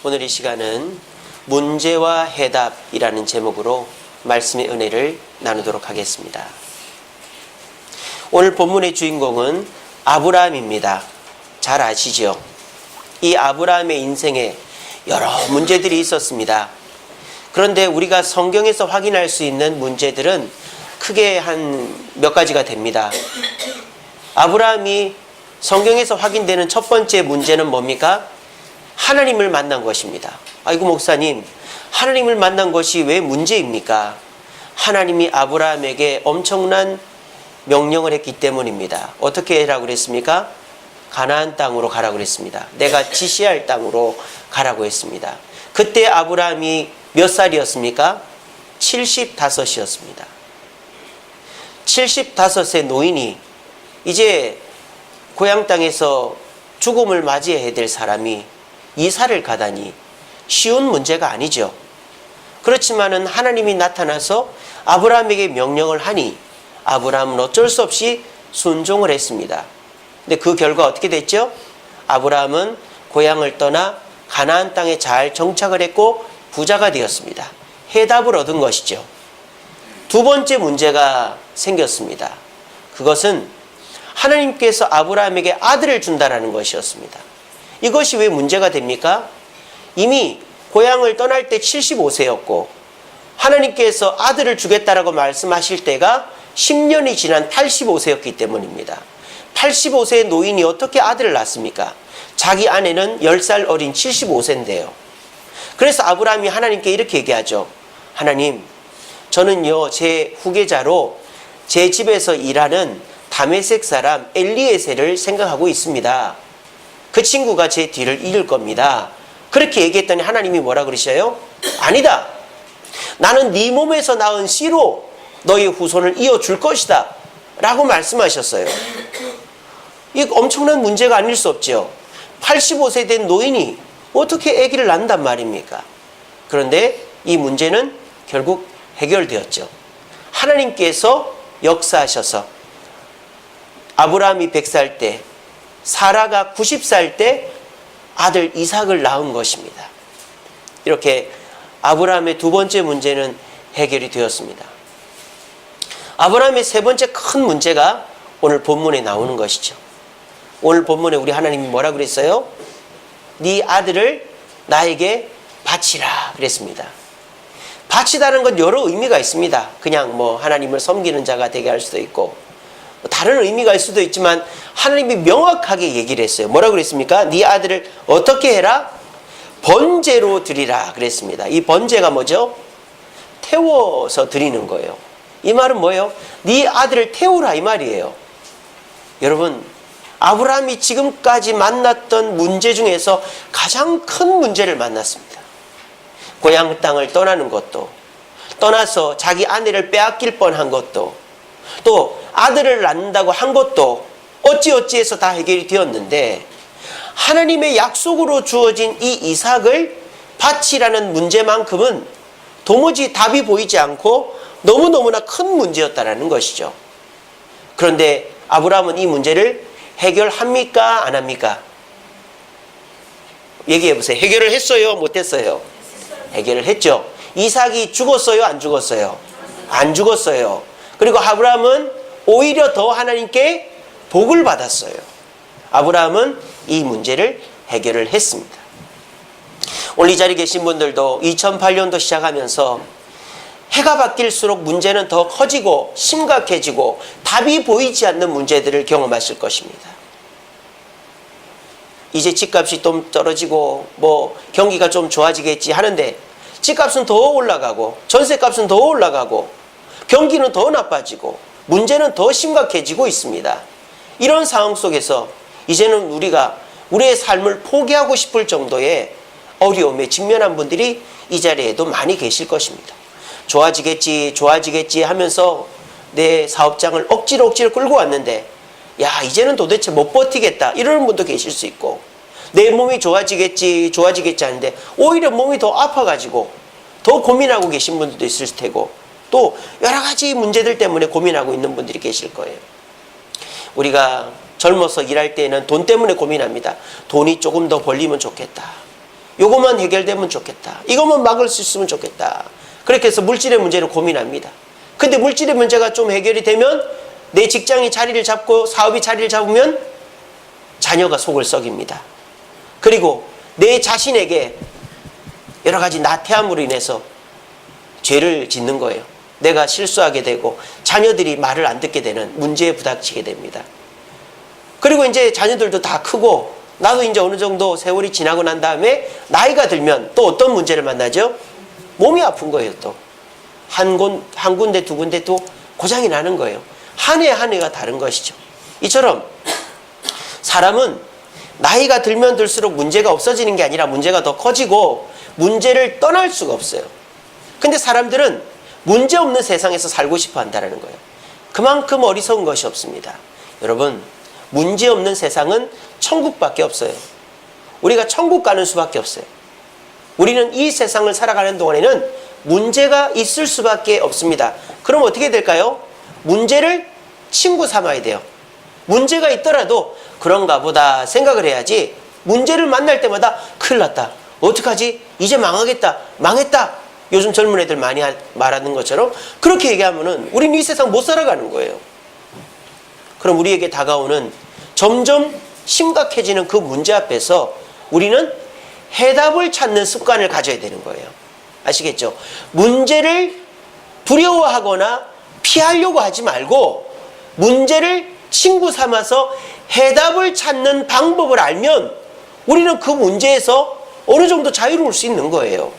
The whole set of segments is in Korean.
오늘 이 시간은 문제와 해답이라는 제목으로 말씀의 은혜를 나누도록 하겠습니다. 오늘 본문의 주인공은 아브라함입니다. 잘 아시죠? 이 아브라함의 인생에 여러 문제들이 있었습니다. 그런데 우리가 성경에서 확인할 수 있는 문제들은 크게 한 몇 가지가 됩니다. 아브라함이 성경에서 확인되는 첫 번째 문제는 뭡니까? 하나님을 만난 것입니다. 아이고 목사님, 하나님을 만난 것이 왜 문제입니까? 하나님이 아브라함에게 엄청난 명령을 했기 때문입니다. 어떻게 하라고 그랬습니까? 가나안 땅으로 가라고 그랬습니다. 내가 지시할 땅으로 가라고 했습니다. 그때 아브라함이 몇 살이었습니까? 75이었습니다. 75세 노인이 이제 고향 땅에서 죽음을 맞이해야 될 사람이 이사를 가다니 쉬운 문제가 아니죠. 그렇지만은 하나님이 나타나서 아브라함에게 명령을 하니 아브라함은 어쩔 수 없이 순종을 했습니다. 근데 그 결과 어떻게 됐죠? 아브라함은 고향을 떠나 가나안 땅에 잘 정착을 했고 부자가 되었습니다. 해답을 얻은 것이죠. 두 번째 문제가 생겼습니다. 그것은 하나님께서 아브라함에게 아들을 준다라는 것이었습니다. 이것이 왜 문제가 됩니까? 이미 고향을 떠날 때 75세였고 하나님께서 아들을 주겠다라고 말씀하실 때가 10년이 지난 85세였기 때문입니다. 85세의 노인이 어떻게 아들을 낳습니까? 자기 아내는 10살 어린 75세인데요. 그래서 아브라함이 하나님께 이렇게 얘기하죠. 하나님, 저는요 제 후계자로 제 집에서 일하는 다메섹 사람 엘리에셀을 생각하고 있습니다. 그 친구가 제 뒤를 이을 겁니다. 그렇게 얘기했더니 하나님이 뭐라 그러셔요? 아니다. 나는 네 몸에서 낳은 씨로 너희 후손을 이어줄 것이다 라고 말씀하셨어요. 이거 엄청난 문제가 아닐 수 없죠. 85세 된 노인이 어떻게 아기를 낳는단 말입니까? 그런데 이 문제는 결국 해결되었죠. 하나님께서 역사하셔서 아브라함이 100살 때, 사라가 90살 때 아들 이삭을 낳은 것입니다. 이렇게 아브라함의 두 번째 문제는 해결이 되었습니다. 아브라함의 세 번째 큰 문제가 오늘 본문에 나오는 것이죠. 오늘 본문에 우리 하나님이 뭐라 그랬어요? 네 아들을 나에게 바치라 그랬습니다. 바치다는 건 여러 의미가 있습니다. 그냥 하나님을 섬기는 자가 되게 할 수도 있고 다른 의미가 있을 수도 있지만 하나님이 명확하게 얘기를 했어요. 뭐라고 그랬습니까? 네 아들을 어떻게 해라? 번제로 드리라 그랬습니다. 이 번제가 뭐죠? 태워서 드리는 거예요. 이 말은 뭐예요? 네 아들을 태우라 이 말이에요. 여러분, 아브라함이 지금까지 만났던 문제 중에서 가장 큰 문제를 만났습니다. 고향 땅을 떠나는 것도, 떠나서 자기 아내를 빼앗길 뻔한 것도, 또 아들을 낳는다고 한 것도 어찌어찌해서 다 해결이 되었는데 하나님의 약속으로 주어진 이 이삭을 바치라는 문제만큼은 도무지 답이 보이지 않고 너무너무나 큰 문제였다는 것이죠. 그런데 아브라함은 이 문제를 해결합니까? 안 합니까? 얘기해 보세요. 해결을 했어요? 못했어요? 해결을 했죠. 이삭이 죽었어요? 안 죽었어요? 안 죽었어요. 그리고 아브라함은 오히려 더 하나님께 복을 받았어요. 아브라함은 이 문제를 해결을 했습니다. 오늘 이 자리에 계신 분들도 2008년도 시작하면서 해가 바뀔수록 문제는 더 커지고 심각해지고 답이 보이지 않는 문제들을 경험하실 것입니다. 이제 집값이 좀 떨어지고 경기가 좀 좋아지겠지 하는데 집값은 더 올라가고 전세값은 더 올라가고 경기는 더 나빠지고 문제는 더 심각해지고 있습니다. 이런 상황 속에서 이제는 우리가 우리의 삶을 포기하고 싶을 정도의 어려움에 직면한 분들이 이 자리에도 많이 계실 것입니다. 좋아지겠지 하면서 내 사업장을 억지로 끌고 왔는데 야 이제는 도대체 못 버티겠다 이러는 분도 계실 수 있고, 내 몸이 좋아지겠지 하는데 오히려 몸이 더 아파가지고 더 고민하고 계신 분들도 있을 테고, 또 여러 가지 문제들 때문에 고민하고 있는 분들이 계실 거예요. 우리가 젊어서 일할 때는 돈 때문에 고민합니다. 돈이 조금 더 벌리면 좋겠다. 요것만 해결되면 좋겠다. 이것만 막을 수 있으면 좋겠다. 그렇게 해서 물질의 문제를 고민합니다. 근데 물질의 문제가 좀 해결이 되면 내 직장이 자리를 잡고 사업이 자리를 잡으면 자녀가 속을 썩입니다. 그리고 내 자신에게 여러 가지 나태함으로 인해서 죄를 짓는 거예요. 내가 실수하게 되고 자녀들이 말을 안 듣게 되는 문제에 부닥치게 됩니다. 그리고 이제 자녀들도 다 크고 나도 이제 어느 정도 세월이 지나고 난 다음에 나이가 들면 또 어떤 문제를 만나죠? 몸이 아픈 거예요. 또 한 군데 두 군데 또 고장이 나는 거예요. 한 해 한 해가 다른 것이죠. 이처럼 사람은 나이가 들면 들수록 문제가 없어지는 게 아니라 문제가 더 커지고 문제를 떠날 수가 없어요. 근데 사람들은 문제 없는 세상에서 살고 싶어 한다는 거예요. 그만큼 어리석은 것이 없습니다. 여러분, 문제 없는 세상은 천국밖에 없어요. 우리가 천국 가는 수밖에 없어요. 우리는 이 세상을 살아가는 동안에는 문제가 있을 수밖에 없습니다. 그럼 어떻게 될까요? 문제를 친구 삼아야 돼요. 문제가 있더라도 그런가 보다 생각을 해야지 문제를 만날 때마다 큰일 났다. 어떡하지? 이제 망하겠다. 망했다. 요즘 젊은 애들 많이 말하는 것처럼 그렇게 얘기하면은 우리는 이 세상 못 살아가는 거예요. 그럼 우리에게 다가오는 점점 심각해지는 그 문제 앞에서 우리는 해답을 찾는 습관을 가져야 되는 거예요. 아시겠죠? 문제를 두려워하거나 피하려고 하지 말고 문제를 친구 삼아서 해답을 찾는 방법을 알면 우리는 그 문제에서 어느 정도 자유로울 수 있는 거예요.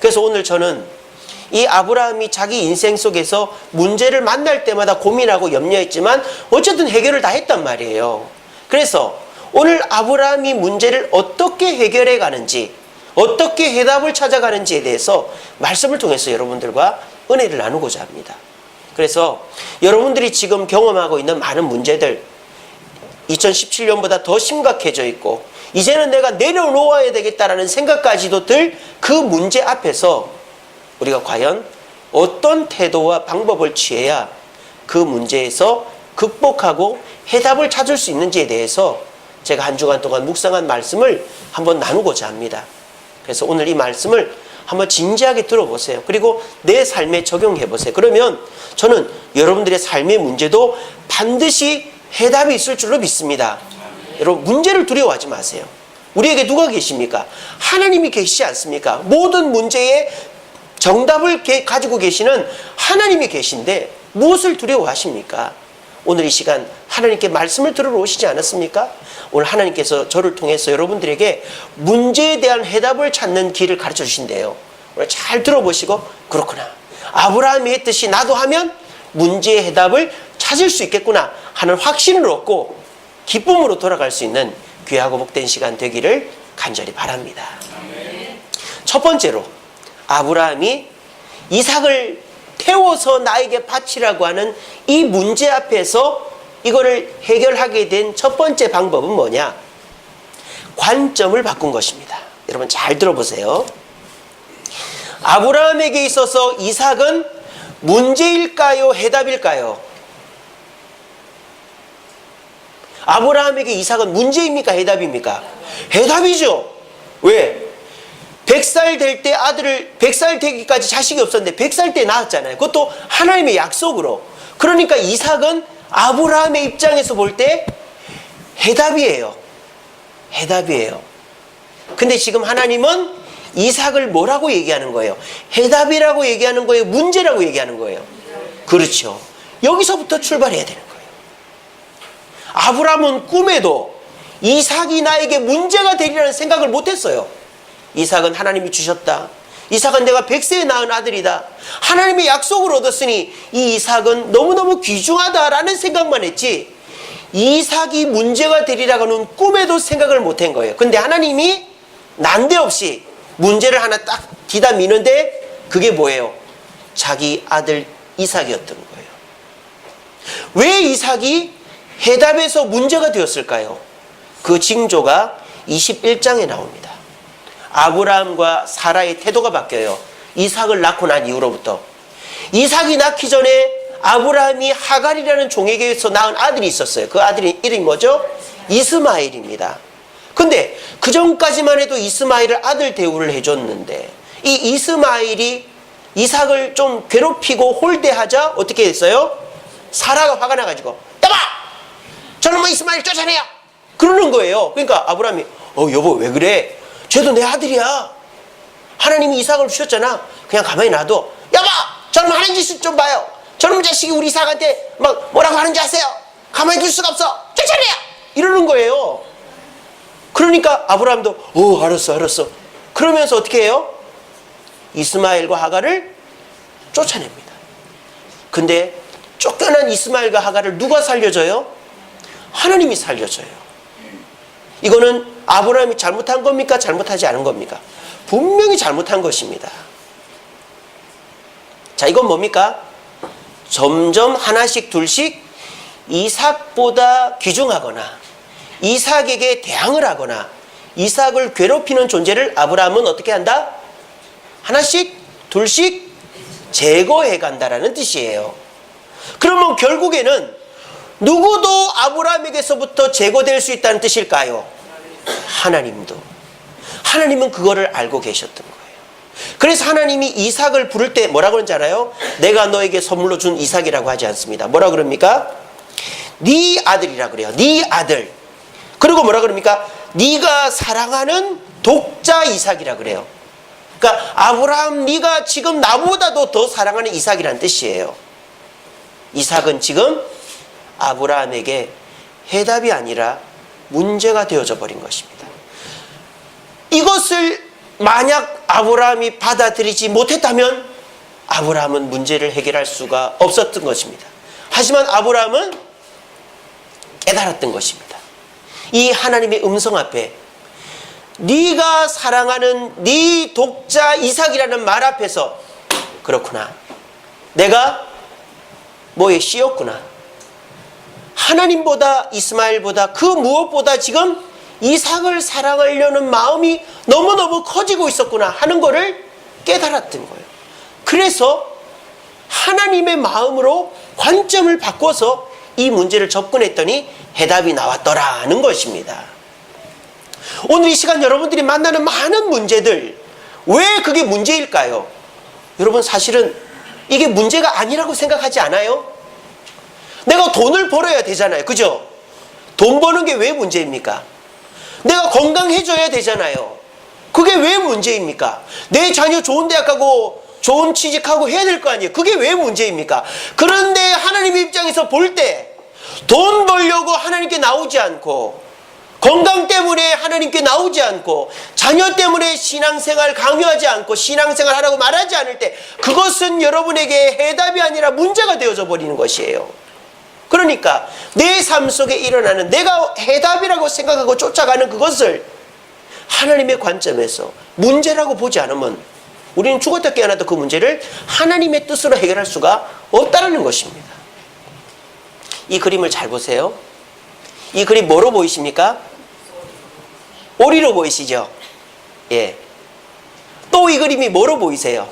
그래서 오늘 저는 이 아브라함이 자기 인생 속에서 문제를 만날 때마다 고민하고 염려했지만 어쨌든 해결을 다 했단 말이에요. 그래서 오늘 아브라함이 문제를 어떻게 해결해 가는지, 어떻게 해답을 찾아가는지에 대해서 말씀을 통해서 여러분들과 은혜를 나누고자 합니다. 그래서 여러분들이 지금 경험하고 있는 많은 문제들 2017년보다 더 심각해져 있고 이제는 내가 내려놓아야 되겠다라는 생각까지도 들 그 문제 앞에서 우리가 과연 어떤 태도와 방법을 취해야 그 문제에서 극복하고 해답을 찾을 수 있는지에 대해서 제가 한 주간 동안 묵상한 말씀을 한번 나누고자 합니다. 그래서 오늘 이 말씀을 한번 진지하게 들어보세요. 그리고 내 삶에 적용해 보세요. 그러면 저는 여러분들의 삶의 문제도 반드시 해답이 있을 줄로 믿습니다. 여러분, 문제를 두려워하지 마세요. 우리에게 누가 계십니까? 하나님이 계시지 않습니까? 모든 문제에 정답을 가지고 계시는 하나님이 계신데 무엇을 두려워하십니까? 오늘 이 시간 하나님께 말씀을 들으러 오시지 않았습니까? 오늘 하나님께서 저를 통해서 여러분들에게 문제에 대한 해답을 찾는 길을 가르쳐 주신대요. 오늘 잘 들어보시고 그렇구나. 아브라함이 했듯이 나도 하면 문제의 해답을 찾을 수 있겠구나 하는 확신을 얻고 기쁨으로 돌아갈 수 있는 귀하고 복된 시간 되기를 간절히 바랍니다. 첫 번째로 아브라함이 이삭을 태워서 나에게 바치라고 하는 이 문제 앞에서 이거를 해결하게 된 첫 번째 방법은 뭐냐? 관점을 바꾼 것입니다. 여러분 잘 들어보세요. 아브라함에게 있어서 이삭은 문제일까요? 해답일까요? 아브라함에게 이삭은 문제입니까? 해답입니까? 해답이죠. 왜? 100살 될 때 아들을 100살 되기까지 자식이 없었는데 100살 때 낳았잖아요. 그것도 하나님의 약속으로. 그러니까 이삭은 아브라함의 입장에서 볼 때 해답이에요. 해답이에요. 근데 지금 하나님은 이삭을 뭐라고 얘기하는 거예요? 해답이라고 얘기하는 거예요? 문제라고 얘기하는 거예요? 그렇죠. 여기서부터 출발해야 되는 거예요. 아브라함은 꿈에도 이삭이 나에게 문제가 되리라는 생각을 못했어요. 이삭은 하나님이 주셨다. 이삭은 내가 100세에 낳은 아들이다. 하나님의 약속을 얻었으니 이 이삭은 너무너무 귀중하다라는 생각만 했지 이삭이 문제가 되리라고는 꿈에도 생각을 못한 거예요. 근데 하나님이 난데없이 문제를 하나 딱 기다 미는데 그게 뭐예요? 자기 아들 이삭이었던 거예요. 왜 이삭이 해답에서 문제가 되었을까요? 그 징조가 21장에 나옵니다. 아브라함과 사라의 태도가 바뀌어요. 이삭을 낳고 난 이후로부터. 이삭이 낳기 전에 아브라함이 하갈이라는 종에게서 낳은 아들이 있었어요. 그 아들의 이름이 뭐죠? 이스마엘입니다. 근데 그 전까지만 해도 이스마엘을 아들 대우를 해줬는데 이 이스마엘이 이삭을 좀 괴롭히고 홀대하자 어떻게 됐어요? 사라가 화가 나가지고 여보! 저놈의 이스마엘 쫓아내요! 그러는 거예요. 그러니까 아브라함이 여보 왜 그래? 쟤도 내 아들이야. 하나님이 이삭을 주셨잖아. 그냥 가만히 놔둬. 여보! 저놈 하는 짓을 좀 봐요. 저놈 자식이 우리 이삭한테 막 뭐라고 하는지 아세요? 가만히 둘 수가 없어. 쫓아내요! 이러는 거예요. 그러니까 아브라함도 알았어. 그러면서 어떻게 해요? 이스마엘과 하갈을 쫓아냅니다. 근데 쫓겨난 이스마엘과 하갈을 누가 살려줘요? 하나님이 살려줘요. 이거는 아브라함이 잘못한 겁니까? 잘못하지 않은 겁니까? 분명히 잘못한 것입니다. 자, 이건 뭡니까? 점점 하나씩 둘씩 이삭보다 귀중하거나 이삭에게 대항을 하거나 이삭을 괴롭히는 존재를 아브라함은 어떻게 한다? 하나씩 둘씩 제거해 간다라는 뜻이에요. 그러면 결국에는 누구도 아브라함에게서부터 제거될 수 있다는 뜻일까요? 하나님도. 하나님은 그거를 알고 계셨던 거예요. 그래서 하나님이 이삭을 부를 때 뭐라고 그러는지 알아요? 내가 너에게 선물로 준 이삭이라고 하지 않습니다. 뭐라고 그럽니까? 네 아들이라 그래요. 네 아들. 그리고 뭐라 그럽니까? 네가 사랑하는 독자 이삭이라 그래요. 그러니까 아브라함 네가 지금 나보다도 더 사랑하는 이삭이라는 뜻이에요. 이삭은 지금 아브라함에게 해답이 아니라 문제가 되어져 버린 것입니다. 이것을 만약 아브라함이 받아들이지 못했다면 아브라함은 문제를 해결할 수가 없었던 것입니다. 하지만 아브라함은 깨달았던 것입니다. 이 하나님의 음성 앞에 네가 사랑하는 네 독자 이삭이라는 말 앞에서 그렇구나. 내가 뭐에 씌었구나. 하나님보다 이스마엘보다 그 무엇보다 지금 이삭을 사랑하려는 마음이 너무너무 커지고 있었구나 하는 것을 깨달았던 거예요. 그래서 하나님의 마음으로 관점을 바꿔서 이 문제를 접근했더니 해답이 나왔더라는 것입니다. 오늘 이 시간 여러분들이 만나는 많은 문제들, 왜 그게 문제일까요? 여러분 사실은 이게 문제가 아니라고 생각하지 않아요? 내가 돈을 벌어야 되잖아요. 그죠? 돈 버는 게 왜 문제입니까? 내가 건강해져야 되잖아요. 그게 왜 문제입니까? 내 자녀 좋은 대학 가고 좋은 취직하고 해야 될 거 아니에요. 그게 왜 문제입니까? 그런데 하나님의 입장에서 볼 때 돈 벌려고 하나님께 나오지 않고 건강 때문에 하나님께 나오지 않고 자녀 때문에 신앙생활 강요하지 않고 신앙생활 하라고 말하지 않을 때 그것은 여러분에게 해답이 아니라 문제가 되어져 버리는 것이에요. 그러니까 내 삶 속에 일어나는 내가 해답이라고 생각하고 쫓아가는 그것을 하나님의 관점에서 문제라고 보지 않으면 우리는 죽었다 깨어나도 그 문제를 하나님의 뜻으로 해결할 수가 없다는 것입니다. 이 그림을 잘 보세요. 이 그림 뭐로 보이십니까? 오리로 보이시죠? 예. 또 이 그림이 뭐로 보이세요?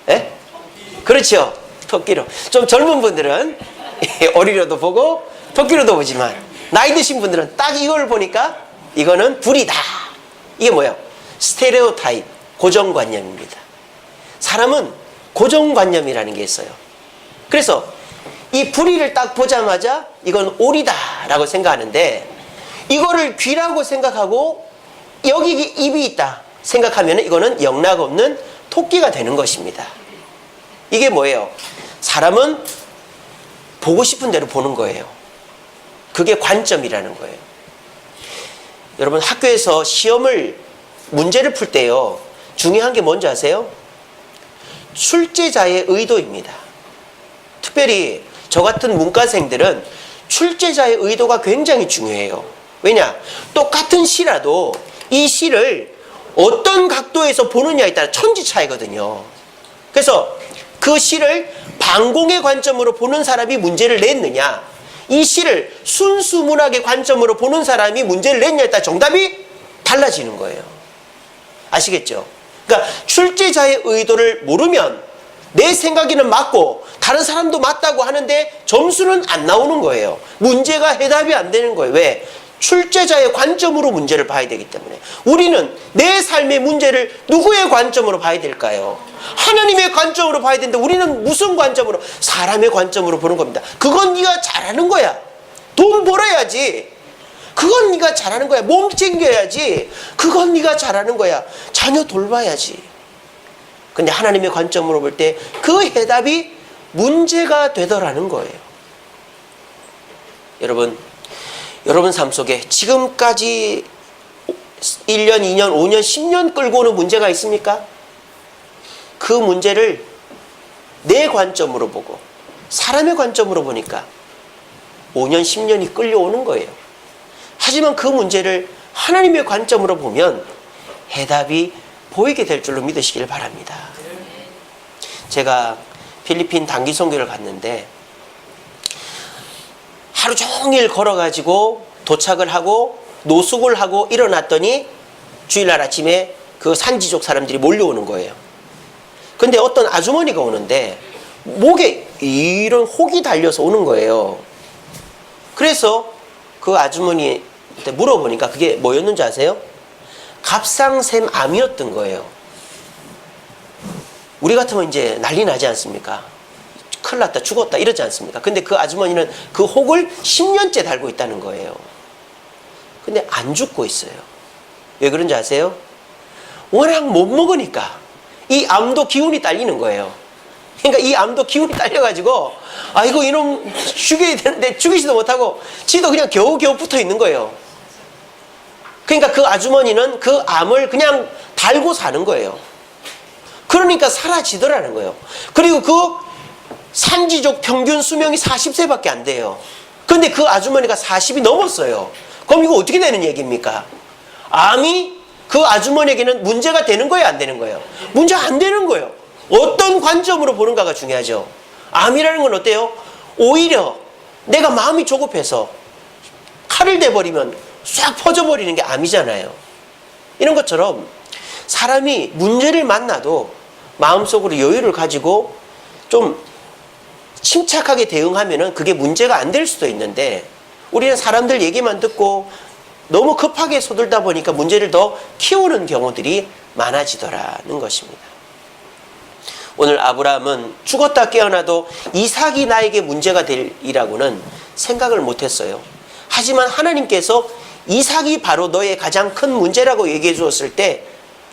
예? 그렇죠. 토끼로. 좀 젊은 분들은 오리로도 보고 토끼로도 보지만 나이 드신 분들은 딱 이걸 보니까 이거는 불이다. 이게 뭐예요? 스테레오타입, 고정관념입니다. 사람은 고정관념이라는 게 있어요. 그래서 이 부리를 딱 보자마자 이건 오리다라고 생각하는데 이거를 귀라고 생각하고 여기 입이 있다 생각하면 이거는 영락 없는 토끼가 되는 것입니다. 이게 뭐예요? 사람은 보고 싶은 대로 보는 거예요. 그게 관점이라는 거예요. 여러분 학교에서 시험을 문제를 풀 때요 중요한 게 뭔지 아세요? 출제자의 의도입니다. 특별히 저 같은 문과생들은 출제자의 의도가 굉장히 중요해요. 왜냐? 똑같은 시라도 이 시를 어떤 각도에서 보느냐에 따라 천지 차이거든요. 그래서 그 시를 반공의 관점으로 보는 사람이 문제를 냈느냐, 이 시를 순수 문학의 관점으로 보는 사람이 문제를 냈냐에 따라 정답이 달라지는 거예요. 아시겠죠? 그러니까 출제자의 의도를 모르면 내 생각에는 맞고 다른 사람도 맞다고 하는데 점수는 안 나오는 거예요. 문제가 해답이 안 되는 거예요. 왜? 출제자의 관점으로 문제를 봐야 되기 때문에 우리는 내 삶의 문제를 누구의 관점으로 봐야 될까요? 하나님의 관점으로 봐야 되는데 우리는 무슨 관점으로? 사람의 관점으로 보는 겁니다. 그건 네가 잘하는 거야. 돈 벌어야지. 그건 네가 잘하는 거야. 몸 챙겨야지. 그건 네가 잘하는 거야. 자녀 돌봐야지. 근데 하나님의 관점으로 볼 때 그 해답이 문제가 되더라는 거예요. 여러분 삶 속에 지금까지 1년, 2년, 5년, 10년 끌고 오는 문제가 있습니까? 그 문제를 내 관점으로 보고 사람의 관점으로 보니까 5년, 10년이 끌려오는 거예요. 하지만 그 문제를 하나님의 관점으로 보면 해답이 보이게 될 줄로 믿으시길 바랍니다. 제가 필리핀 단기 선교를 갔는데 하루 종일 걸어가지고 도착을 하고 노숙을 하고 일어났더니 주일날 아침에 그 산지족 사람들이 몰려오는 거예요. 근데 어떤 아주머니가 오는데 목에 이런 혹이 달려서 오는 거예요. 그래서 그 아주머니한테 물어보니까 그게 뭐였는지 아세요? 갑상샘 암이었던 거예요. 우리 같으면 이제 난리 나지 않습니까? 큰일 났다, 죽었다 이러지 않습니까? 근데 그 아주머니는 그 혹을 10년째 달고 있다는 거예요. 근데 안 죽고 있어요. 왜 그런지 아세요? 워낙 못 먹으니까 이 암도 기운이 딸리는 거예요. 그러니까 이 암도 기운이 딸려가지고 아이고 이놈 죽여야 되는데 죽이지도 못하고 지도 그냥 겨우겨우 붙어 있는 거예요. 그러니까 그 아주머니는 그 암을 그냥 달고 사는 거예요. 그러니까 사라지더라는 거예요. 그리고 그 산지족 평균 수명이 40세밖에 안 돼요. 근데 그 아주머니가 40이 넘었어요. 그럼 이거 어떻게 되는 얘기입니까? 암이 그 아주머니에게는 문제가 되는 거예요, 안 되는 거예요? 문제 안 되는 거예요. 어떤 관점으로 보는가가 중요하죠. 암이라는 건 어때요? 오히려 내가 마음이 조급해서 칼을 대버리면 싹 퍼져버리는 게 암이잖아요. 이런 것처럼 사람이 문제를 만나도 마음속으로 여유를 가지고 좀 침착하게 대응하면은 그게 문제가 안 될 수도 있는데 우리는 사람들 얘기만 듣고 너무 급하게 서둘다 보니까 문제를 더 키우는 경우들이 많아지더라는 것입니다. 오늘 아브라함은 죽었다 깨어나도 이삭이 나에게 문제가 되리라고는 생각을 못했어요. 하지만 하나님께서 이삭이 바로 너의 가장 큰 문제라고 얘기해 주었을 때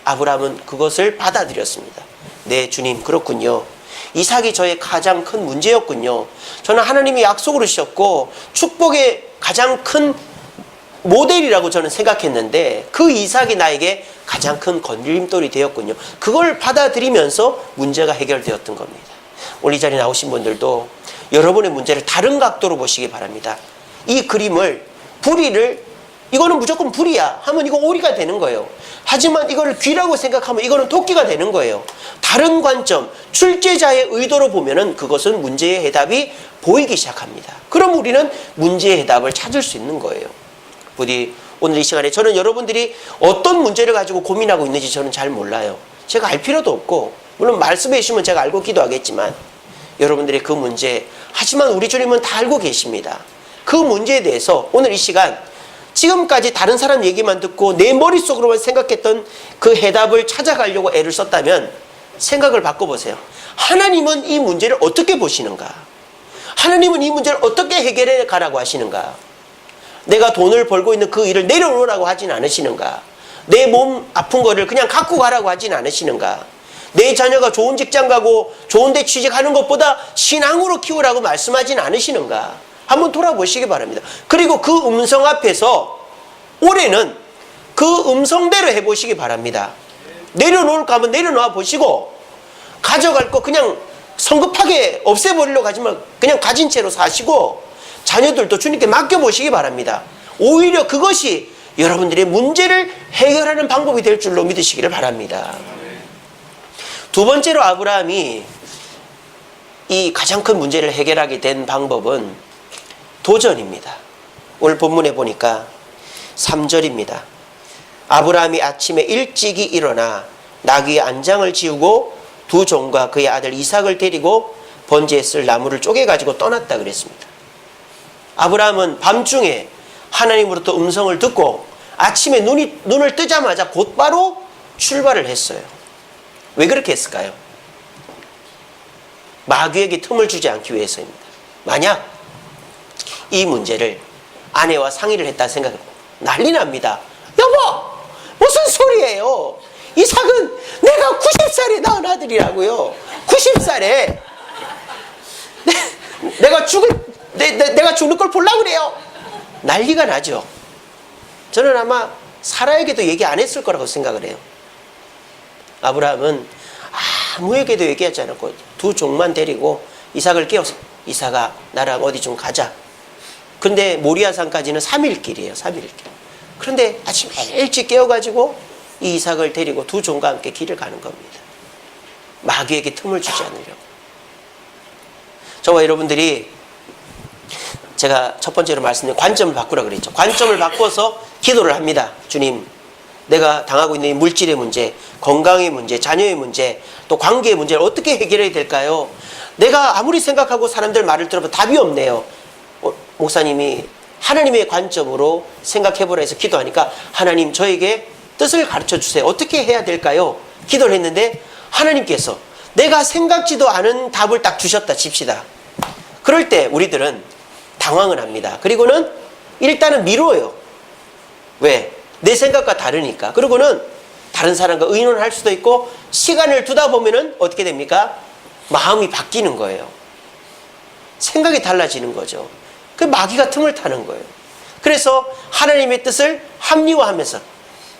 아브라함은 그것을 받아들였습니다. 네, 주님, 그렇군요. 이삭이 저의 가장 큰 문제였군요. 저는 하나님이 약속을 주셨고 축복의 가장 큰 모델이라고 저는 생각했는데 그 이삭이 나에게 가장 큰 걸림돌이 되었군요. 그걸 받아들이면서 문제가 해결되었던 겁니다. 오늘 이 자리에 나오신 분들도 여러분의 문제를 다른 각도로 보시기 바랍니다. 이 그림을 부리를 이거는 무조건 불이야 하면 이거 오리가 되는 거예요. 하지만 이거를 귀라고 생각하면 이거는 토끼가 되는 거예요. 다른 관점, 출제자의 의도로 보면은 그것은 문제의 해답이 보이기 시작합니다. 그럼 우리는 문제의 해답을 찾을 수 있는 거예요. 부디 오늘 이 시간에 저는 여러분들이 어떤 문제를 가지고 고민하고 있는지 저는 잘 몰라요. 제가 알 필요도 없고 물론 말씀해 주시면 제가 알고 기도하겠지만 여러분들의 그 문제, 하지만 우리 주님은 다 알고 계십니다. 그 문제에 대해서 오늘 이 시간 지금까지 다른 사람 얘기만 듣고 내 머릿속으로만 생각했던 그 해답을 찾아가려고 애를 썼다면 생각을 바꿔보세요. 하나님은 이 문제를 어떻게 보시는가? 하나님은 이 문제를 어떻게 해결해 가라고 하시는가? 내가 돈을 벌고 있는 그 일을 내려놓으라고 하진 않으시는가? 내 몸 아픈 거를 그냥 갖고 가라고 하진 않으시는가? 내 자녀가 좋은 직장 가고 좋은 데 취직하는 것보다 신앙으로 키우라고 말씀하진 않으시는가? 한번 돌아보시기 바랍니다. 그리고 그 음성 앞에서 올해는 그 음성대로 해보시기 바랍니다. 내려놓을까 하면 내려놓아 보시고 가져갈 거 그냥 성급하게 없애버리려고 하지만 그냥 가진 채로 사시고 자녀들도 주님께 맡겨보시기 바랍니다. 오히려 그것이 여러분들의 문제를 해결하는 방법이 될 줄로 믿으시기를 바랍니다. 두 번째로 아브라함이 이 가장 큰 문제를 해결하게 된 방법은 도전입니다. 오늘 본문에 보니까 3절입니다. 아브라함이 아침에 일찍이 일어나 나귀의 안장을 지우고 두 종과 그의 아들 이삭을 데리고 번제에 쓸 나무를 쪼개가지고 떠났다 그랬습니다. 아브라함은 밤중에 하나님으로부터 음성을 듣고 아침에 눈을 뜨자마자 곧바로 출발을 했어요. 왜 그렇게 했을까요? 마귀에게 틈을 주지 않기 위해서입니다. 만약 이 문제를 아내와 상의를 했다 생각해보면 난리 납니다. 여보! 무슨 소리예요? 이삭은 내가 90살에 낳은 아들이라고요. 90살에 내가 죽는 걸 보려고 그래요. 난리가 나죠. 저는 아마 사라에게도 얘기 안 했을 거라고 생각을 해요. 아브라함은 아무에게도 얘기하지 않았고 두 종만 데리고 이삭을 깨워서 이삭아 나랑 어디 좀 가자. 근데 모리아산까지는 3일 길이에요. 3일 길. 그런데 아침 일찍 깨워가지고 이 이삭을 데리고 두 종과 함께 길을 가는 겁니다. 마귀에게 틈을 주지 않으려고. 저와 여러분들이 제가 첫 번째로 말씀드린 관점을 바꾸라 그랬죠. 관점을 바꿔서 기도를 합니다. 주님, 내가 당하고 있는 이 물질의 문제, 건강의 문제, 자녀의 문제, 또 관계의 문제를 어떻게 해결해야 될까요? 내가 아무리 생각하고 사람들 말을 들어도 답이 없네요. 목사님이 하나님의 관점으로 생각해보라 해서 기도하니까 하나님 저에게 뜻을 가르쳐 주세요. 어떻게 해야 될까요? 기도를 했는데 하나님께서 내가 생각지도 않은 답을 딱 주셨다 칩시다. 그럴 때 우리들은 당황을 합니다. 그리고는 일단은 미뤄요. 왜? 내 생각과 다르니까. 그리고는 다른 사람과 의논할 수도 있고 시간을 두다 보면은 어떻게 됩니까? 마음이 바뀌는 거예요. 생각이 달라지는 거죠. 그 마귀가 틈을 타는 거예요. 그래서 하나님의 뜻을 합리화하면서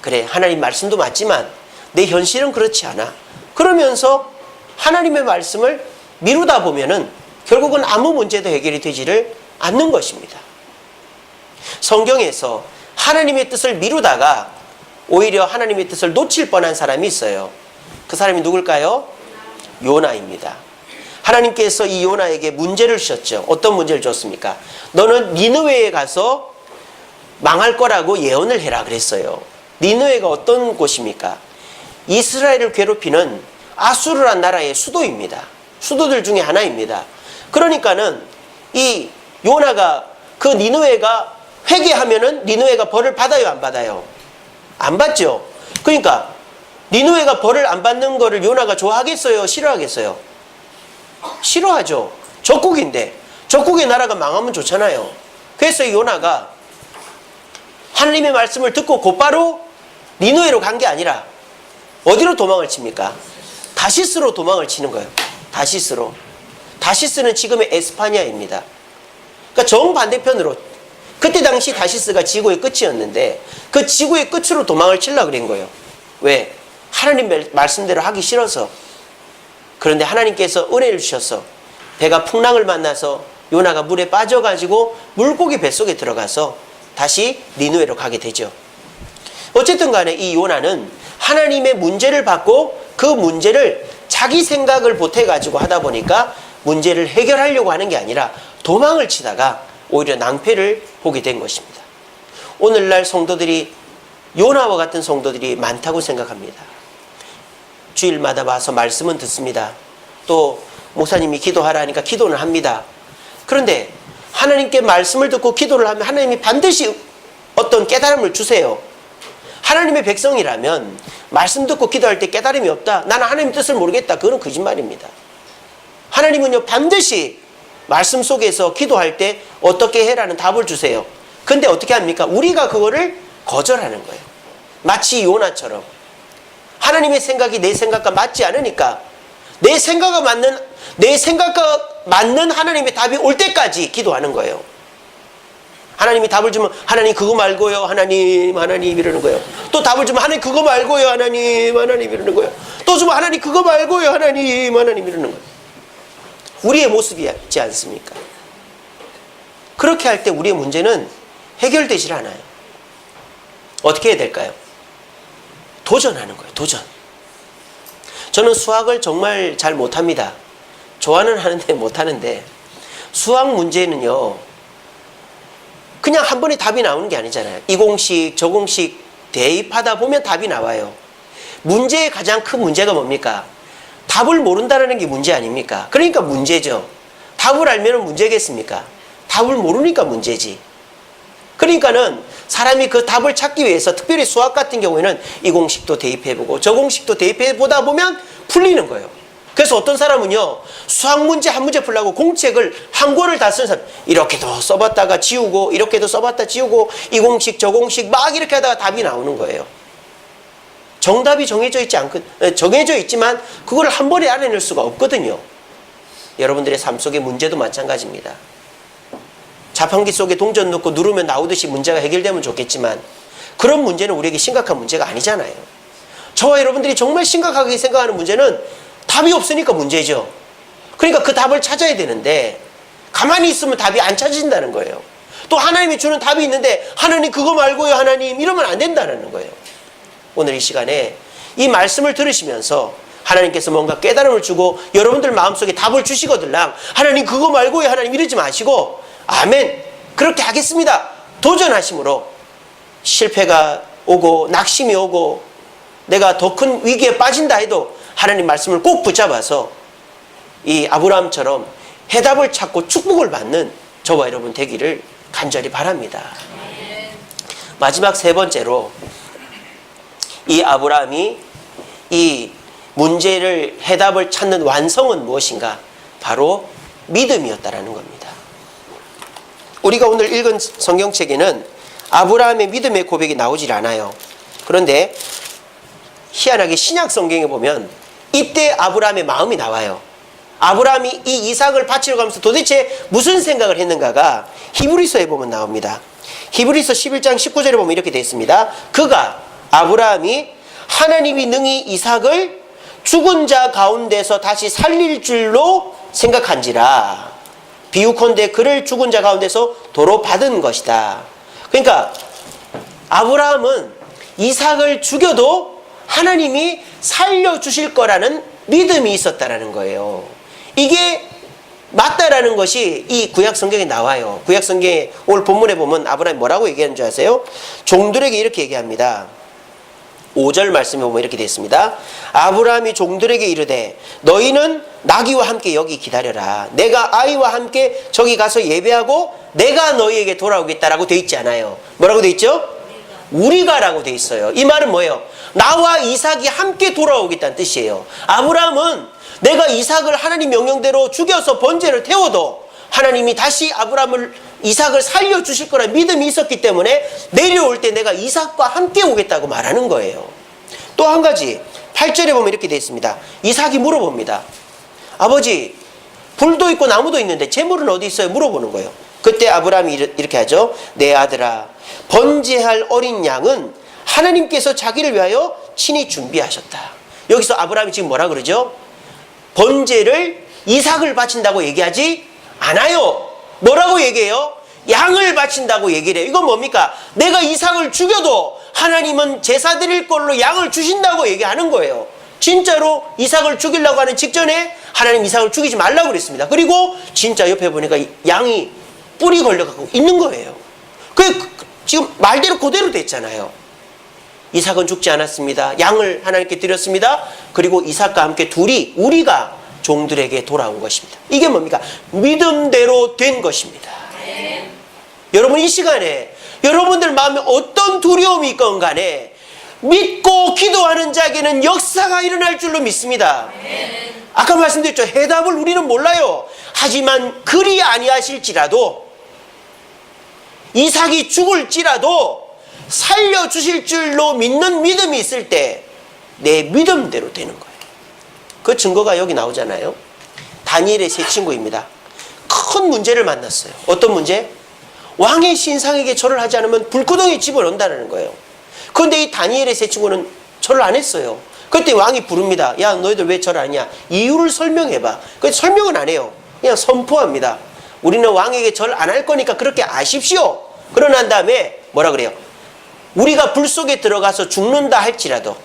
그래 하나님 말씀도 맞지만 내 현실은 그렇지 않아. 그러면서 하나님의 말씀을 미루다 보면은 결국은 아무 문제도 해결이 되지를 않는 것입니다. 성경에서 하나님의 뜻을 미루다가 오히려 하나님의 뜻을 놓칠 뻔한 사람이 있어요. 그 사람이 누굴까요? 요나입니다. 하나님께서 이 요나에게 문제를 주셨죠. 어떤 문제를 줬습니까? 너는 니느웨에 가서 망할 거라고 예언을 해라 그랬어요. 니느웨가 어떤 곳입니까? 이스라엘을 괴롭히는 아수르란 나라의 수도입니다. 수도들 중에 하나입니다. 그러니까는 이 요나가 그 니느웨가 회개하면은 니느웨가 벌을 받아요, 안 받아요? 안 받죠. 그러니까 니느웨가 벌을 안 받는 거를 요나가 좋아하겠어요, 싫어하겠어요? 싫어하죠. 적국인데 적국의 나라가 망하면 좋잖아요. 그래서 요나가 하나님의 말씀을 듣고 곧바로 니느웨로 간 게 아니라 어디로 도망을 칩니까? 다시스로 도망을 치는 거예요. 다시스로. 다시스는 지금의 에스파냐입니다. 그러니까 정반대편으로. 그때 당시 다시스가 지구의 끝이었는데 그 지구의 끝으로 도망을 치려고 그런 거예요. 왜? 하나님 말씀대로 하기 싫어서. 그런데 하나님께서 은혜를 주셔서 배가 풍랑을 만나서 요나가 물에 빠져가지고 물고기 뱃속에 들어가서 다시 니느웨로 가게 되죠. 어쨌든 간에 이 요나는 하나님의 문제를 받고 그 문제를 자기 생각을 보태가지고 하다 보니까 문제를 해결하려고 하는 게 아니라 도망을 치다가 오히려 낭패를 보게 된 것입니다. 오늘날 성도들이 요나와 같은 성도들이 많다고 생각합니다. 주일마다 와서 말씀은 듣습니다. 또 목사님이 기도하라 하니까 기도는 합니다. 그런데 하나님께 말씀을 듣고 기도를 하면 하나님이 반드시 어떤 깨달음을 주세요. 하나님의 백성이라면 말씀 듣고 기도할 때 깨달음이 없다. 나는 하나님의 뜻을 모르겠다. 그건 거짓말입니다. 하나님은요 반드시 말씀 속에서 기도할 때 어떻게 해라는 답을 주세요. 근데 어떻게 합니까? 우리가 그거를 거절하는 거예요. 마치 요나처럼 하나님의 생각이 내 생각과 맞지 않으니까 내 생각과 맞는 하나님의 답이 올 때까지 기도하는 거예요. 하나님이 답을 주면 하나님 그거 말고요. 하나님 이러는 거예요. 또 답을 주면 하나님 그거 말고요. 하나님 이러는 거예요. 또 주면 하나님 그거 말고요. 하나님 이러는 거예요. 우리의 모습이지 않습니까? 그렇게 할 때 우리의 문제는 해결되질 않아요. 어떻게 해야 될까요? 도전하는 거예요. 도전. 저는 수학을 정말 잘 못합니다. 좋아는 하는데 못하는데 수학 문제는요 그냥 한 번에 답이 나오는 게 아니잖아요. 이 공식 저 공식 대입하다 보면 답이 나와요. 문제의 가장 큰 문제가 뭡니까? 답을 모른다는 게 문제 아닙니까? 그러니까 문제죠. 답을 알면 문제겠습니까? 답을 모르니까 문제지. 그러니까는 사람이 그 답을 찾기 위해서 특별히 수학 같은 경우에는 이 공식도 대입해보고 저 공식도 대입해보다 보면 풀리는 거예요. 그래서 어떤 사람은요, 수학 문제 한 문제 풀려고 공책을 한 권을 다 쓴 사람, 이렇게도 써봤다가 지우고 이렇게도 써봤다 지우고 이 공식 저 공식 막 이렇게 하다가 답이 나오는 거예요. 정답이 정해져 있지만 그걸 한 번에 알아낼 수가 없거든요. 여러분들의 삶 속의 문제도 마찬가지입니다. 자판기 속에 동전 넣고 누르면 나오듯이 문제가 해결되면 좋겠지만 그런 문제는 우리에게 심각한 문제가 아니잖아요. 저와 여러분들이 정말 심각하게 생각하는 문제는 답이 없으니까 문제죠. 그러니까 그 답을 찾아야 되는데 가만히 있으면 답이 안 찾아진다는 거예요. 또 하나님이 주는 답이 있는데 하나님 그거 말고요 하나님 이러면 안 된다는 거예요. 오늘 이 시간에 이 말씀을 들으시면서 하나님께서 뭔가 깨달음을 주고 여러분들 마음속에 답을 주시거들랑 하나님 그거 말고요 하나님 이러지 마시고 아멘 그렇게 하겠습니다 도전하심으로 실패가 오고 낙심이 오고 내가 더 큰 위기에 빠진다 해도 하나님 말씀을 꼭 붙잡아서 이 아브라함처럼 해답을 찾고 축복을 받는 저와 여러분 되기를 간절히 바랍니다. 마지막 세 번째로 이 아브라함이 이 문제를 해답을 찾는 완성은 무엇인가? 바로 믿음이었다라는 겁니다. 우리가 오늘 읽은 성경책에는 아브라함의 믿음의 고백이 나오질 않아요. 그런데 희한하게 신약 성경에 보면 이때 아브라함의 마음이 나와요. 아브라함이 이 이삭을 바치러 가면서 도대체 무슨 생각을 했는가가 히브리서에 보면 나옵니다. 히브리서 11장 19절에 보면 이렇게 되어 있습니다. 아브라함이 하나님이 능히 이삭을 죽은 자 가운데서 다시 살릴 줄로 생각한지라 비유컨대 그를 죽은 자 가운데서 도로 받은 것이다. 그러니까 아브라함은 이삭을 죽여도 하나님이 살려주실 거라는 믿음이 있었다라는 거예요. 이게 맞다라는 것이 이 구약 성경에 나와요. 구약 성경에 오늘 본문에 보면 아브라함이 뭐라고 얘기하는 줄 아세요? 종들에게 이렇게 얘기합니다. 5절 말씀에 보면 이렇게 되어 있습니다. 아브라함이 종들에게 이르되 너희는 나귀와 함께 여기 기다려라. 내가 아이와 함께 저기 가서 예배하고 내가 너희에게 돌아오겠다라고 되어 있지 않아요. 뭐라고 되어 있죠? 우리가라고 되어 있어요. 이 말은 뭐예요? 나와 이삭이 함께 돌아오겠다는 뜻이에요. 아브라함은 내가 이삭을 하나님 명령대로 죽여서 번제를 태워도 하나님이 다시 이삭을 살려주실 거라는 믿음이 있었기 때문에 내려올 때 내가 이삭과 함께 오겠다고 말하는 거예요. 또 한 가지 8절에 보면 이렇게 되어 있습니다. 이삭이 물어봅니다. 아버지 불도 있고 나무도 있는데 재물은 어디 있어요? 물어보는 거예요. 그때 아브라함이 이렇게 하죠. 내 아들아 번제할 어린 양은 하나님께서 자기를 위하여 친히 준비하셨다. 여기서 아브라함이 지금 뭐라 그러죠? 번제를 이삭을 바친다고 얘기하지 않아요. 뭐라고 얘기해요? 양을 바친다고 얘기를 해요. 이건 뭡니까? 내가 이삭을 죽여도 하나님은 제사 드릴 걸로 양을 주신다고 얘기하는 거예요. 진짜로 이삭을 죽이려고 하는 직전에 하나님 이삭을 죽이지 말라고 그랬습니다. 그리고 진짜 옆에 보니까 양이 뿔이 걸려갖고 있는 거예요. 지금 말대로 그대로 됐잖아요. 이삭은 죽지 않았습니다. 양을 하나님께 드렸습니다. 그리고 이삭과 함께 둘이 우리가 종들에게 돌아온 것입니다. 이게 뭡니까? 믿음대로 된 것입니다. 여러분 이 시간에 여러분들 마음에 어떤 두려움이 있건 간에 믿고 기도하는 자에게는 역사가 일어날 줄로 믿습니다. 아까 말씀드렸죠. 해답을 우리는 몰라요. 하지만 그리 아니하실지라도 이삭이 죽을지라도 살려주실 줄로 믿는 믿음이 있을 때 내 믿음대로 되는 거예요. 그 증거가 여기 나오잖아요. 다니엘의 세 친구입니다. 큰 문제를 만났어요. 어떤 문제? 왕의 신상에게 절을 하지 않으면 불구덩이에 집어넣는다는 거예요. 그런데 이 다니엘의 세 친구는 절을 안 했어요. 그때 왕이 부릅니다. 야 너희들 왜 절을 안 하냐? 이유를 설명해봐. 그래서 설명은 안 해요. 그냥 선포합니다. 우리는 왕에게 절 안 할 거니까 그렇게 아십시오. 그러고 난 다음에 뭐라 그래요? 우리가 불 속에 들어가서 죽는다 할지라도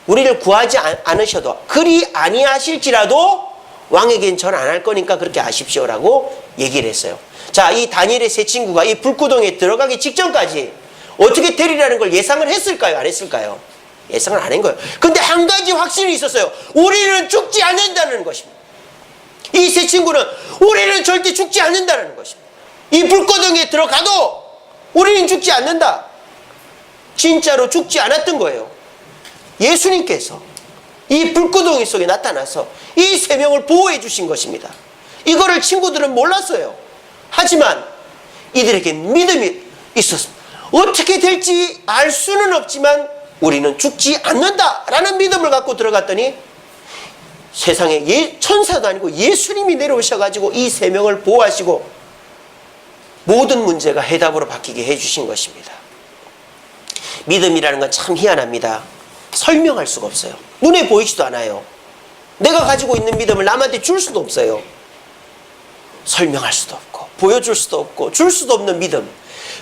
우리를 구하지 않으셔도 그리 아니하실지라도 왕에겐 절 안 할 거니까 그렇게 아십시오라고 얘기를 했어요. 자, 이 다니엘의 세 친구가 이 불구덩이에 들어가기 직전까지 어떻게 되리라는 걸 예상을 했을까요? 안 했을까요? 예상을 안 한 거예요. 근데 한 가지 확신이 있었어요. 우리는 죽지 않는다는 것입니다. 이 세 친구는 우리는 절대 죽지 않는다는 것입니다. 이 불구덩이에 들어가도 우리는 죽지 않는다. 진짜로 죽지 않았던 거예요. 예수님께서 이 불구덩이 속에 나타나서 이 세 명을 보호해 주신 것입니다. 이거를 친구들은 몰랐어요. 하지만 이들에게 믿음이 있었습니다. 어떻게 될지 알 수는 없지만 우리는 죽지 않는다라는 믿음을 갖고 들어갔더니 세상에 천사도 아니고 예수님이 내려오셔가지고 이 세 명을 보호하시고 모든 문제가 해답으로 바뀌게 해주신 것입니다. 믿음이라는 건 참 희한합니다. 설명할 수가 없어요. 눈에 보이지도 않아요. 내가 가지고 있는 믿음을 남한테 줄 수도 없어요. 설명할 수도 없고 보여줄 수도 없고 줄 수도 없는 믿음.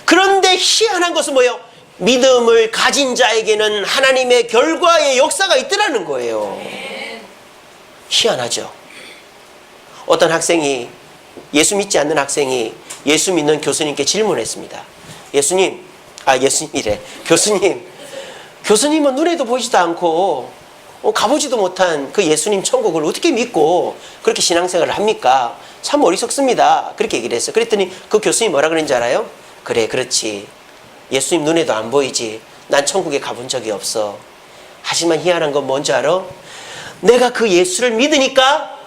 그런데 희한한 것은 뭐예요? 믿음을 가진 자에게는 하나님의 결과의 역사가 있더라는 거예요. 희한하죠. 어떤 학생이, 예수 믿지 않는 학생이 예수 믿는 교수님께 질문했습니다. 교수님은 눈에도 보이지도 않고 가보지도 못한 그 예수님 천국을 어떻게 믿고 그렇게 신앙생활을 합니까? 참 어리석습니다. 그렇게 얘기를 했어요. 그랬더니 그 교수님이 뭐라 그랬는지 알아요? 그래, 그렇지. 예수님 눈에도 안 보이지. 난 천국에 가본 적이 없어. 하지만 희한한 건 뭔지 알아? 내가 그 예수를 믿으니까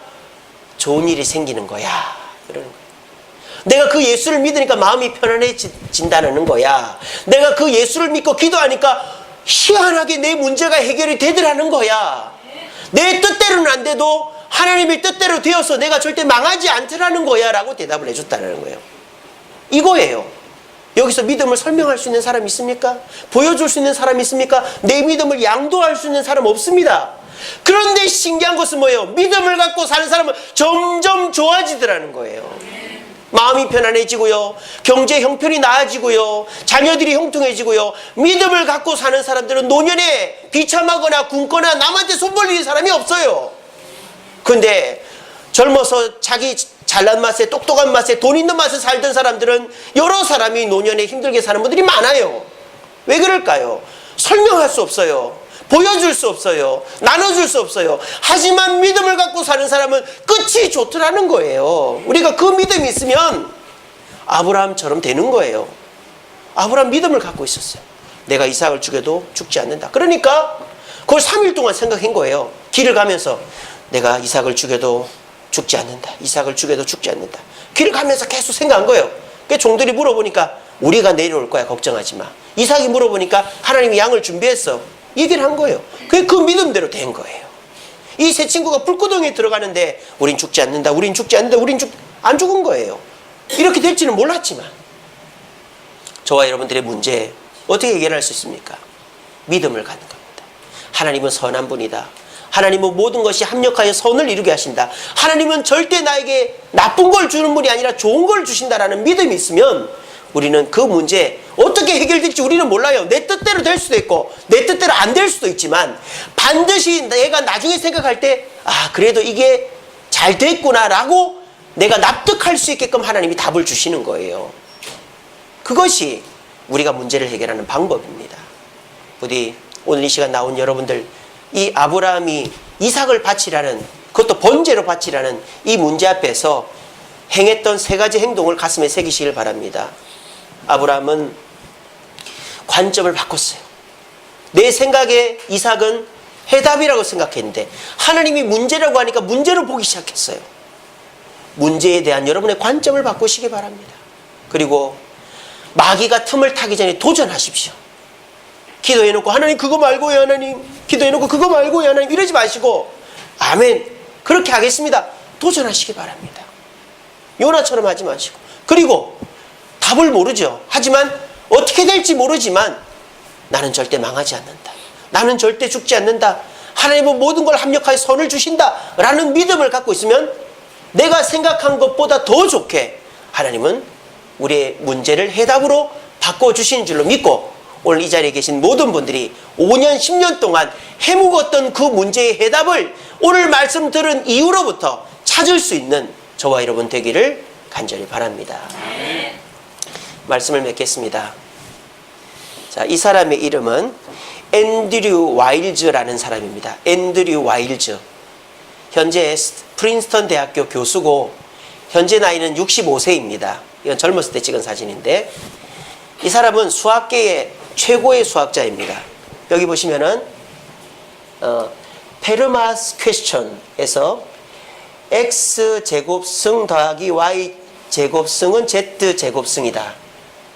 좋은 일이 생기는 거야. 그러는 거야. 내가 그 예수를 믿으니까 마음이 편안해진다는 거야. 내가 그 예수를 믿고 기도하니까 희한하게 내 문제가 해결이 되더라는 거야. 내 뜻대로는 안 돼도 하나님의 뜻대로 되어서 내가 절대 망하지 않더라는 거야 라고 대답을 해줬다는 거예요. 이거예요. 여기서 믿음을 설명할 수 있는 사람이 있습니까? 보여줄 수 있는 사람이 있습니까? 내 믿음을 양도할 수 있는 사람 없습니다. 그런데 신기한 것은 뭐예요? 믿음을 갖고 사는 사람은 점점 좋아지더라는 거예요. 마음이 편안해지고요. 경제 형편이 나아지고요. 자녀들이 형통해지고요. 믿음을 갖고 사는 사람들은 노년에 비참하거나 굶거나 남한테 손 벌리는 사람이 없어요. 근데 젊어서 자기 잘난 맛에 똑똑한 맛에 돈 있는 맛에 살던 사람들은 여러 사람이 노년에 힘들게 사는 분들이 많아요. 왜 그럴까요? 설명할 수 없어요. 보여줄 수 없어요. 나눠줄 수 없어요. 하지만 믿음을 갖고 사는 사람은 끝이 좋더라는 거예요. 우리가 그 믿음이 있으면 아브라함처럼 되는 거예요. 아브라함 믿음을 갖고 있었어요. 내가 이삭을 죽여도 죽지 않는다. 그러니까 그걸 3일 동안 생각한 거예요. 길을 가면서 내가 이삭을 죽여도 죽지 않는다. 이삭을 죽여도 죽지 않는다. 길을 가면서 계속 생각한 거예요. 그 종들이 물어보니까 우리가 내려올 거야. 걱정하지 마. 이삭이 물어보니까 하나님이 양을 준비했어. 얘기를 한 거예요. 그게 그 믿음대로 된 거예요. 이 세 친구가 불구덩이에 들어가는데 우린 죽지 않는다. 우린 죽지 않는다. 안 죽은 거예요. 이렇게 될지는 몰랐지만 저와 여러분들의 문제 어떻게 해결할 수 있습니까? 믿음을 갖는 겁니다. 하나님은 선한 분이다. 하나님은 모든 것이 합력하여 선을 이루게 하신다. 하나님은 절대 나에게 나쁜 걸 주는 분이 아니라 좋은 걸 주신다라는 믿음이 있으면 우리는 그 문제 어떻게 해결될지 우리는 몰라요. 내 뜻대로 될 수도 있고 내 뜻대로 안 될 수도 있지만 반드시 내가 나중에 생각할 때 그래도 이게 잘 됐구나 라고 내가 납득할 수 있게끔 하나님이 답을 주시는 거예요. 그것이 우리가 문제를 해결하는 방법입니다. 부디 오늘 이 시간 나온 여러분들, 이 아브라함이 이삭을 바치라는, 그것도 번제로 바치라는 이 문제 앞에서 행했던 세 가지 행동을 가슴에 새기시길 바랍니다. 아브라함은 관점을 바꿨어요. 내 생각에 이삭은 해답이라고 생각했는데 하나님이 문제라고 하니까 문제로 보기 시작했어요. 문제에 대한 여러분의 관점을 바꾸시기 바랍니다. 그리고 마귀가 틈을 타기 전에 도전하십시오. 기도해놓고 하나님 그거 말고요 하나님, 기도해놓고 그거 말고요 하나님 이러지 마시고 아멘 그렇게 하겠습니다. 도전하시기 바랍니다. 요나처럼 하지 마시고. 그리고 답을 모르죠. 하지만 어떻게 될지 모르지만 나는 절대 망하지 않는다. 나는 절대 죽지 않는다. 하나님은 모든 걸 합력하여 선을 주신다 라는 믿음을 갖고 있으면 내가 생각한 것보다 더 좋게 하나님은 우리의 문제를 해답으로 바꿔주시는 줄로 믿고 오늘 이 자리에 계신 모든 분들이 5년 10년 동안 해묵었던 그 문제의 해답을 오늘 말씀 들은 이후로부터 찾을 수 있는 저와 여러분 되기를 간절히 바랍니다. 말씀을 맺겠습니다. 자, 이 사람의 이름은 앤드류 와일즈라는 사람입니다. 앤드류 와일즈. 현재 프린스턴 대학교 교수고 현재 나이는 65세입니다. 이건 젊었을 때 찍은 사진인데 이 사람은 수학계의 최고의 수학자입니다. 여기 보시면은 페르마스 퀘스천에서 x제곱승 더하기 y제곱승은 z제곱승이다.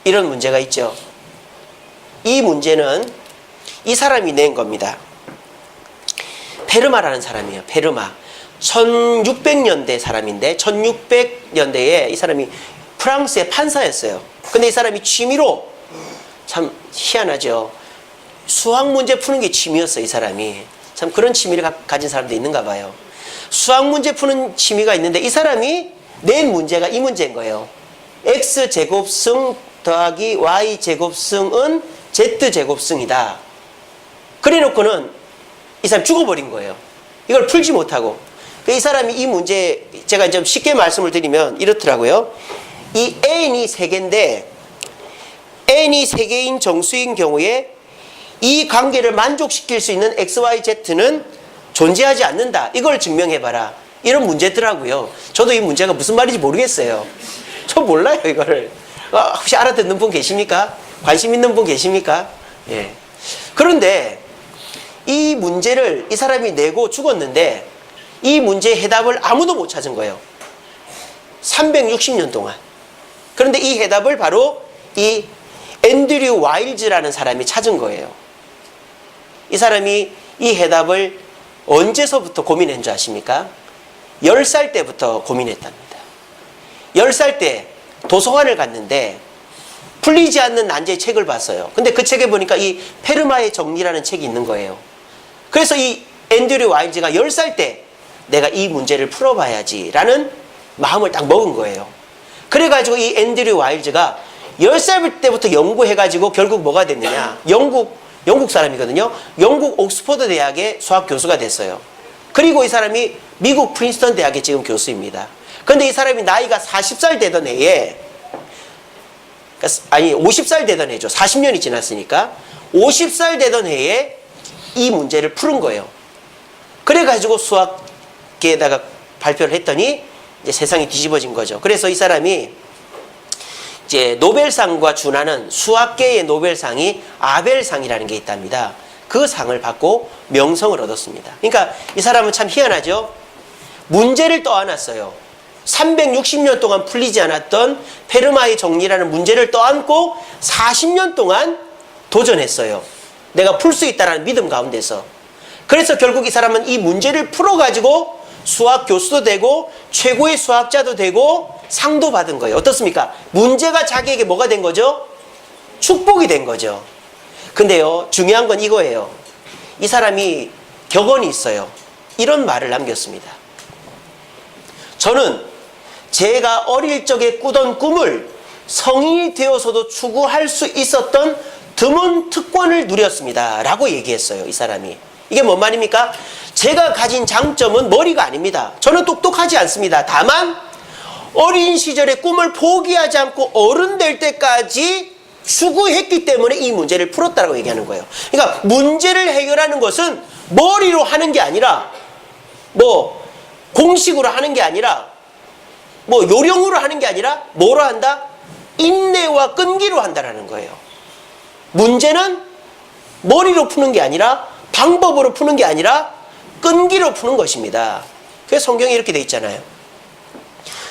이런 문제가 있죠. 이 문제는 이 사람이 낸 겁니다. 페르마라는 사람이에요. 페르마. 1600년대 사람인데 1600년대에 이 사람이 프랑스의 판사였어요. 근데 이 사람이 취미로, 참 희한하죠. 수학 문제 푸는 게 취미였어요. 이 사람이. 참 그런 취미를 가진 사람도 있는가 봐요. 수학 문제 푸는 취미가 있는데 이 사람이 낸 문제가 이 문제인 거예요. x제곱승 더하기 y제곱승은 z제곱승이다. 그래 놓고는 이 사람 죽어버린 거예요. 이걸 풀지 못하고. 이 사람이 이 문제, 제가 좀 쉽게 말씀을 드리면 이렇더라고요. 이 n이 3개인데 n이 3개인 정수인 경우에 이 관계를 만족시킬 수 있는 x, y, z는 존재하지 않는다. 이걸 증명해봐라. 이런 문제더라고요. 저도 이 문제가 무슨 말인지 모르겠어요. 저 몰라요, 이거를. 혹시 알아듣는 분 계십니까? 관심 있는 분 계십니까? 예. 그런데 이 문제를 이 사람이 내고 죽었는데 이 문제의 해답을 아무도 못 찾은 거예요. 360년 동안. 그런데 이 해답을 바로 이 앤드류 와일즈라는 사람이 찾은 거예요. 이 사람이 이 해답을 언제서부터 고민한 줄 아십니까? 10살 때부터 고민했답니다. 10살 때 도서관을 갔는데 풀리지 않는 난제의 책을 봤어요. 근데 그 책에 보니까 이 페르마의 정리라는 책이 있는 거예요. 그래서 이 앤드류 와일즈가 10살 때 내가 이 문제를 풀어봐야지 라는 마음을 딱 먹은 거예요. 그래가지고 이 앤드류 와일즈가 10살 때부터 연구해가지고 결국 뭐가 됐느냐. 영국 사람이거든요. 영국 옥스퍼드 대학의 수학 교수가 됐어요. 그리고 이 사람이 미국 프린스턴 대학의 지금 교수입니다. 그런데 이 사람이 나이가 40살 되던 해에, 아니 50살 되던 해죠. 40년이 지났으니까 50살 되던 해에 이 문제를 푸는 거예요. 그래가지고 수학계에다가 발표를 했더니 이제 세상이 뒤집어진 거죠. 그래서 이 사람이 이제 노벨상과 준하는 수학계의 노벨상이 아벨상이라는 게 있답니다. 그 상을 받고 명성을 얻었습니다. 그러니까 이 사람은 참 희한하죠. 문제를 떠안았어요. 360년 동안 풀리지 않았던 페르마의 정리라는 문제를 떠안고 40년 동안 도전했어요. 내가 풀 수 있다는 믿음 가운데서. 그래서 결국 이 사람은 이 문제를 풀어가지고 수학 교수도 되고 최고의 수학자도 되고 상도 받은 거예요. 어떻습니까? 문제가 자기에게 뭐가 된 거죠? 축복이 된 거죠. 근데요, 중요한 건 이거예요. 이 사람이 격언이 있어요. 이런 말을 남겼습니다. 저는 제가 어릴 적에 꾸던 꿈을 성인이 되어서도 추구할 수 있었던 드문 특권을 누렸습니다. 라고 얘기했어요. 이 사람이. 이게 뭔 말입니까? 제가 가진 장점은 머리가 아닙니다. 저는 똑똑하지 않습니다. 다만 어린 시절의 꿈을 포기하지 않고 어른 될 때까지 추구했기 때문에 이 문제를 풀었다라고 얘기하는 거예요. 그러니까 문제를 해결하는 것은 머리로 하는 게 아니라 뭐 공식으로 하는 게 아니라 뭐 요령으로 하는 게 아니라 뭐로 한다? 인내와 끈기로 한다라는 거예요. 문제는 머리로 푸는 게 아니라 방법으로 푸는 게 아니라 끈기로 푸는 것입니다. 그래서 성경에 이렇게 돼 있잖아요.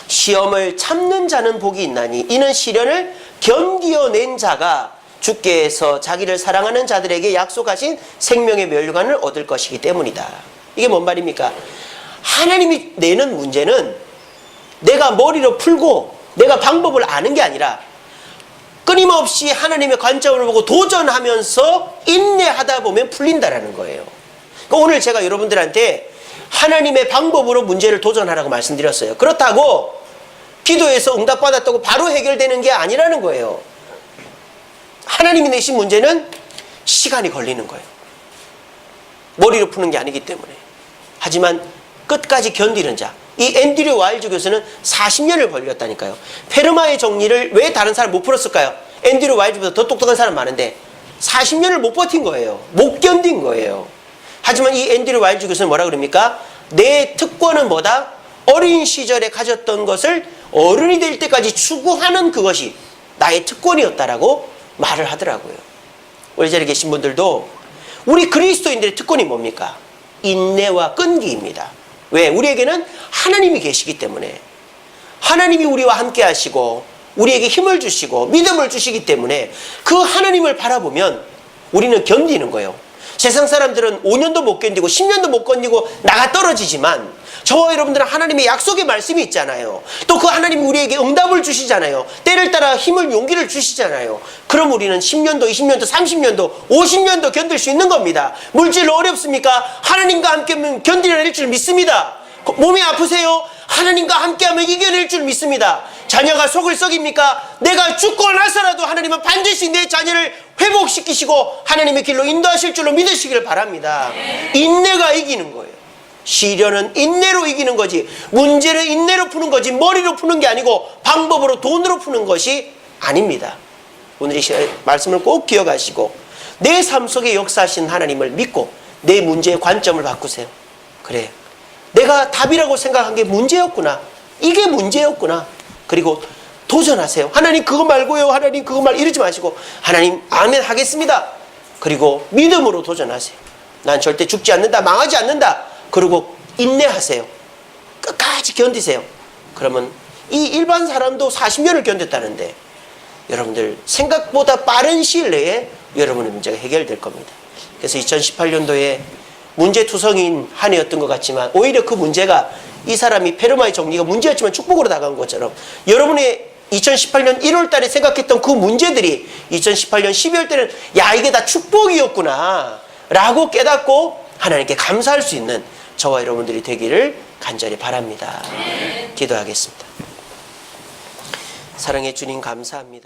시험을 참는 자는 복이 있나니 이는 시련을 견디어낸 자가 주께서 자기를 사랑하는 자들에게 약속하신 생명의 멸류관을 얻을 것이기 때문이다. 이게 뭔 말입니까? 하나님이 내는 문제는 내가 머리로 풀고 내가 방법을 아는 게 아니라 끊임없이 하나님의 관점을 보고 도전하면서 인내하다 보면 풀린다라는 거예요. 그러니까 오늘 제가 여러분들한테 하나님의 방법으로 문제를 도전하라고 말씀드렸어요. 그렇다고 기도해서 응답받았다고 바로 해결되는 게 아니라는 거예요. 하나님이 내신 문제는 시간이 걸리는 거예요. 머리로 푸는 게 아니기 때문에. 하지만 끝까지 견디는 자. 이 앤드류 와일즈 교수는 40년을 걸렸다니까요. 페르마의 정리를 왜 다른 사람 못 풀었을까요? 앤드류 와일즈보다 더 똑똑한 사람 많은데 40년을 못 버틴 거예요. 못 견딘 거예요. 하지만 이 앤드류 와일즈 교수는 뭐라 그럽니까? 내 특권은 뭐다? 어린 시절에 가졌던 것을 어른이 될 때까지 추구하는 그것이 나의 특권이었다라고 말을 하더라고요. 우리 자리에 계신 분들도 우리 그리스도인들의 특권이 뭡니까? 인내와 끈기입니다. 왜? 우리에게는 하나님이 계시기 때문에, 하나님이 우리와 함께 하시고 우리에게 힘을 주시고 믿음을 주시기 때문에 그 하나님을 바라보면 우리는 견디는 거예요. 세상 사람들은 5년도 못 견디고 10년도 못 견디고 나가 떨어지지만 저와 여러분들은 하나님의 약속의 말씀이 있잖아요. 또 그 하나님이 우리에게 응답을 주시잖아요. 때를 따라 힘을 용기를 주시잖아요. 그럼 우리는 10년도 20년도 30년도 50년도 견딜 수 있는 겁니다. 물질로 어렵습니까? 하나님과 함께하면 견디낼 줄 믿습니다. 몸이 아프세요? 하나님과 함께하면 이겨낼 줄 믿습니다. 자녀가 속을 썩입니까? 내가 죽고 나서라도 하나님은 반드시 내 자녀를 회복시키시고 하나님의 길로 인도하실 줄로 믿으시길 바랍니다. 인내가 이기는 거예요. 시련은 인내로 이기는 거지, 문제는 인내로 푸는 거지 머리로 푸는 게 아니고 방법으로 돈으로 푸는 것이 아닙니다. 오늘 이 말씀을 꼭 기억하시고 내 삶 속에 역사하신 하나님을 믿고 내 문제의 관점을 바꾸세요. 그래, 내가 답이라고 생각한 게 문제였구나, 이게 문제였구나. 그리고 도전하세요. 하나님 그거 말고요, 하나님 그거 말, 이러지 마시고 하나님 아멘 하겠습니다. 그리고 믿음으로 도전하세요. 난 절대 죽지 않는다, 망하지 않는다. 그리고 인내하세요. 끝까지 견디세요. 그러면 이 일반 사람도 40년을 견뎠다는데 여러분들 생각보다 빠른 시일 내에 여러분의 문제가 해결될 겁니다. 그래서 2018년도에 문제투성인 한 해였던 것 같지만 오히려 그 문제가, 이 사람이 페르마의 정리가 문제였지만 축복으로 나간 것처럼 여러분의 2018년 1월 달에 생각했던 그 문제들이 2018년 12월 때는 야, 이게 다 축복이었구나 라고 깨닫고 하나님께 감사할 수 있는 저와 여러분들이 되기를 간절히 바랍니다. 기도하겠습니다. 사랑해 주님 감사합니다.